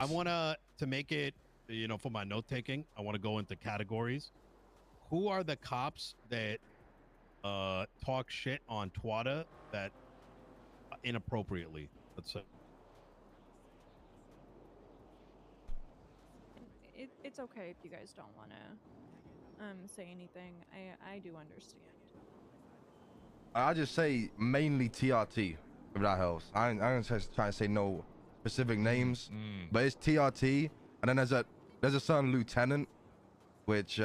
I want to make it, you know, for my note taking, I want to go into categories. Who are the cops that talk shit on Twatter that inappropriately, let's say? It's okay if you guys don't want to say anything. I do understand. I'll just say mainly TRT, if that helps. I ain't just trying to say no specific names, but it's TRT, and then there's a certain lieutenant, which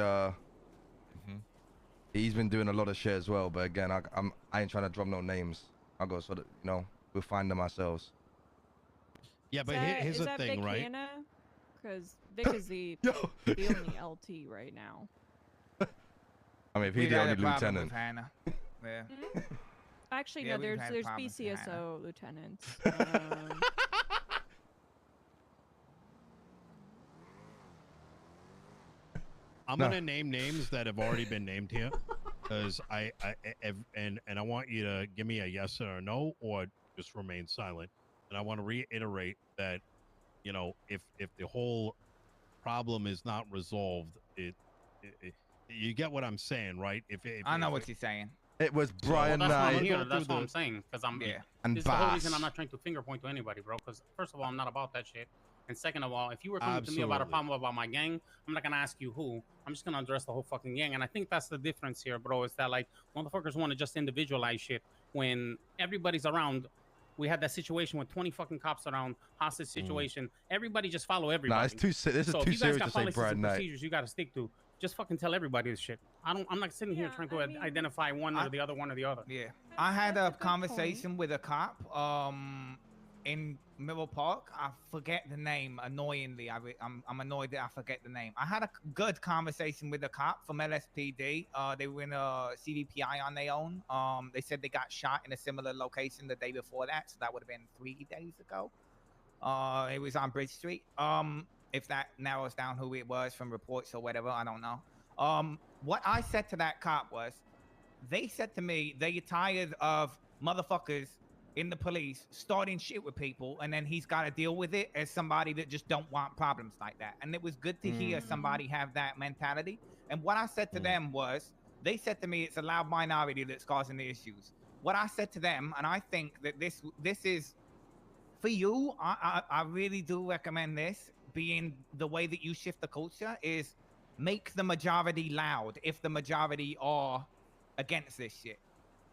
he's been doing a lot of shit as well. But again, I ain't trying to drop no names. I'll go sort of, you know, we'll find them ourselves. Yeah, but here's the thing, right? Because Vic is the only LT right now. I mean, if he's the only lieutenant. Yeah. Actually, no. There's BCSO lieutenants. I'm gonna name names that have already been named here, because I want you to give me a yes or a no, or just remain silent. And I want to reiterate that, you know, if the whole problem is not resolved, you get what I'm saying, right? If I know what you're saying. It was Brian That's Knight. what I'm here. That's what I'm saying. Because I'm and this is the whole reason I'm not trying to finger point to anybody, bro. Because first of all, I'm not about that shit. And second of all, if you were coming to me about a problem about my gang, I'm not gonna ask you who. I'm just gonna address the whole fucking gang. And I think that's the difference here, bro. Is that like motherfuckers want to just individualize shit when everybody's around. We had that situation with 20 fucking cops around, hostage situation. Everybody just follow everybody. Nah, it's too. This is too serious to say Brian Knight. Procedures you got to stick to. Just fucking tell everybody this shit. I'm not sitting here trying to identify one or the other, one or the other. Yeah, I had a conversation with a cop in Middle Park. I forget the name. Annoyingly, I'm annoyed that I forget the name. I had a good conversation with a cop from LSPD. They were in a CDPI on their own. They said they got shot in a similar location the day before that, so that would have been 3 days ago. It was on Bridge Street. If that narrows down who it was from reports or whatever, I don't know. What I said to that cop was, they said to me, they're tired of motherfuckers in the police starting shit with people, and then he's got to deal with it as somebody that just don't want problems like that. And it was good to hear somebody have that mentality. And what I said to them was, they said to me, it's a loud minority that's causing the issues. What I said to them, and I think that this is, for you, I really do recommend this, being the way that you shift the culture, is make the majority loud if the majority are against this shit.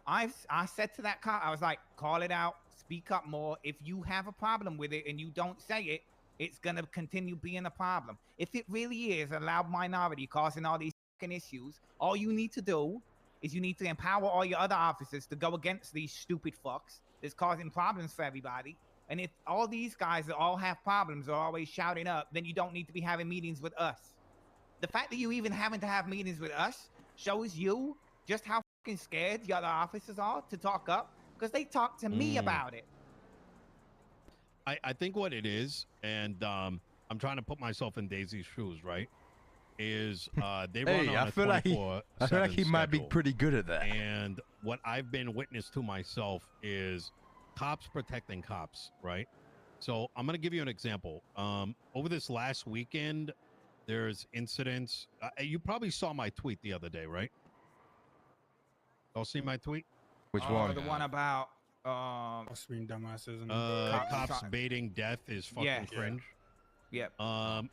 I said to that cop, I was like, call it out, speak up more. If you have a problem with it and you don't say it, it's going to continue being a problem. If it really is a loud minority causing all these fucking issues, all you need to do is you need to empower all your other officers to go against these stupid fucks that's causing problems for everybody. And if all these guys that all have problems are always shouting up, then you don't need to be having meetings with us. The fact that you even having to have meetings with us shows you just how fucking scared the other officers are to talk up, because they talk to me about it. I think what it is, and I'm trying to put myself in Daisy's shoes, right? Is they run on I feel like he might be pretty good at that. And what I've been witness to myself is cops protecting cops, right? So I'm gonna give you an example. Over this last weekend, there's incidents. You probably saw my tweet the other day, right? Y'all see my tweet? Which one? The one about being dumbasses and cops baiting death is fucking cringe. Yep.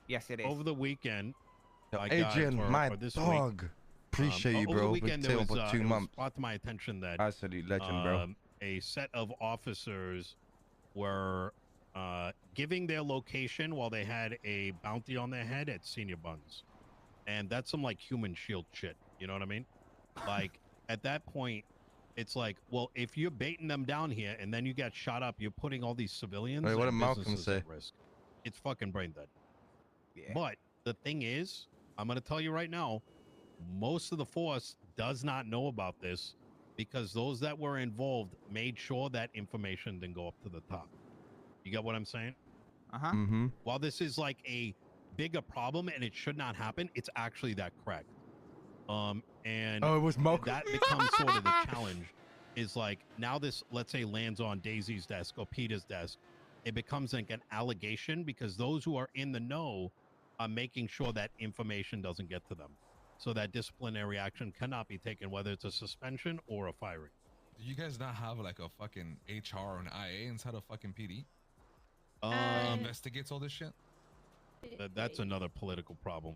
Yes, it is. Over the weekend, Adrian, my dog. Appreciate you, bro. Over the weekend, there was, for 2 months. Brought to my attention that absolute legend, bro. A set of officers were giving their location while they had a bounty on their head at Senior Buns, and that's some like human shield shit. You know what I mean? Like at that point, it's like, well, if you're baiting them down here and then you get shot up, you're putting all these civilians. Wait, what did and Malcolm businesses say? at risk. It's fucking brain dead. Yeah. But the thing is, I'm gonna tell you right now, most of the force does not know about this, because those that were involved made sure that information didn't go up to the top. You get what I'm saying? Uh-huh. While this is like a bigger problem and it should not happen, it's actually that correct. And it was that becomes sort of the challenge, is like, now this, let's say, lands on Daisy's desk or Peter's desk. it becomes like an allegation because those who are in the know are making sure that information doesn't get to them. So that disciplinary action cannot be taken, whether it's a suspension or a firing. Do you guys not have like a fucking HR or an IA inside of fucking PD? Investigates all this shit? That's another political problem.